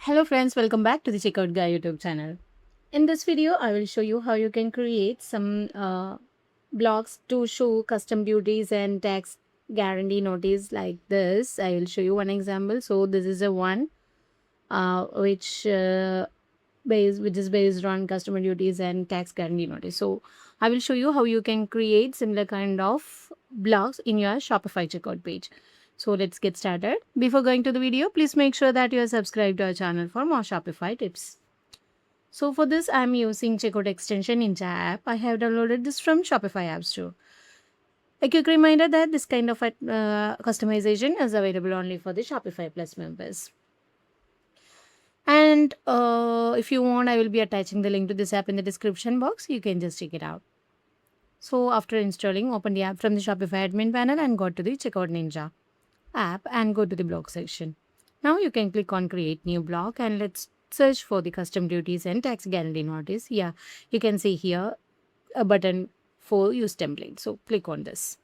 Hello friends, welcome back to the Checkout Guy YouTube channel. In this video, I will show you how you can create some blocks to show custom duties and tax guarantee notice like this. I will show you one example. So this is a one which is based on customer duties and tax guarantee notice. So I will show you how you can create similar kind of blocks in your Shopify checkout page. So let's get started. Before going to the video, please make sure that you are subscribed to our channel for more Shopify tips. So for this, I'm using checkout extension Ninja app. I have downloaded this from Shopify App Store. A quick reminder that this kind of customization is available only for the Shopify Plus members. And if you want, I will be attaching the link to this app in the description box. You can just check it out. So after installing, open the app from the Shopify admin panel and go to the Checkout Ninja app and go to the blog section. Now you can click on create new block and let's search for the custom duties and tax guarantee notice. Yeah, you can see here a button for use template. So click on this.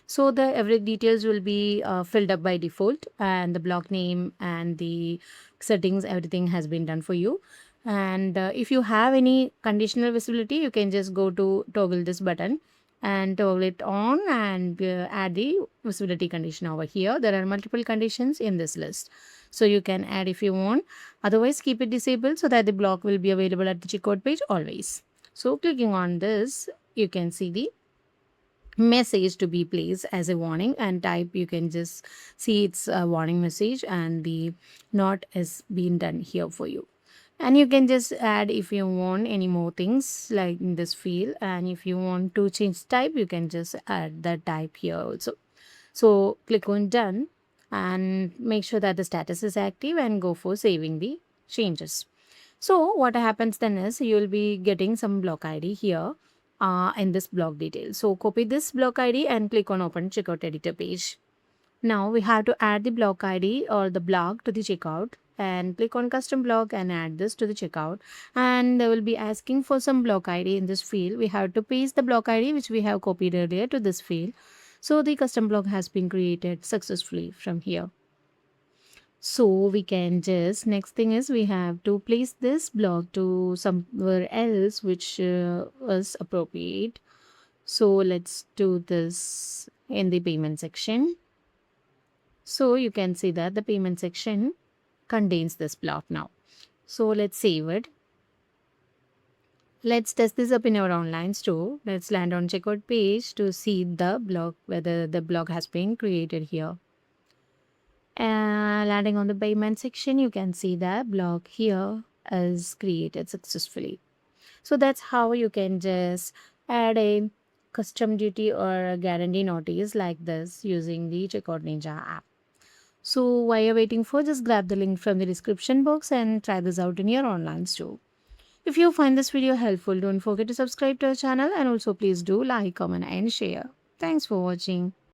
So the every details will be filled up by default, and the block name and the settings, everything has been done for you. And if you have any conditional visibility, you can just go to toggle this button and toggle it on and add the visibility condition over here. There are multiple conditions in this list, so you can add if you want. Otherwise, keep it disabled so that the block will be available at the checkout page always. So clicking on this, you can see the message to be placed as a warning, and type you can just see it's a warning message and the note is being done here for you. And you can just add if you want any more things like in this field, and if you want to change type you can just add the type here also. So click on done and make sure that the status is active and go for saving the changes. So what happens then is you will be getting some block ID here in this block detail. So copy this block ID and click on open checkout editor page. Now we have to add the block ID or the block to the checkout, and click on custom block and add this to the checkout. And they will be asking for some block ID in this field. We have to paste the block ID which we have copied earlier to this field. So the custom block has been created successfully from here. So we can just, next thing is we have to place this block to somewhere else which was appropriate. So let's do this in the payment section. So you can see that the payment section contains this block now. So let's save it. Let's test this up in our online store. Let's land on checkout page to see the block, whether the block has been created here. And landing on the payment section, you can see that block here is created successfully. So that's how you can just add a custom duty or a guarantee notice like this using the Checkout Ninja app. So while you're waiting for, just grab the link from the description box and try this out in your online store. If you find this video helpful, don't forget to subscribe to our channel, and also please do like, comment and share. Thanks for watching.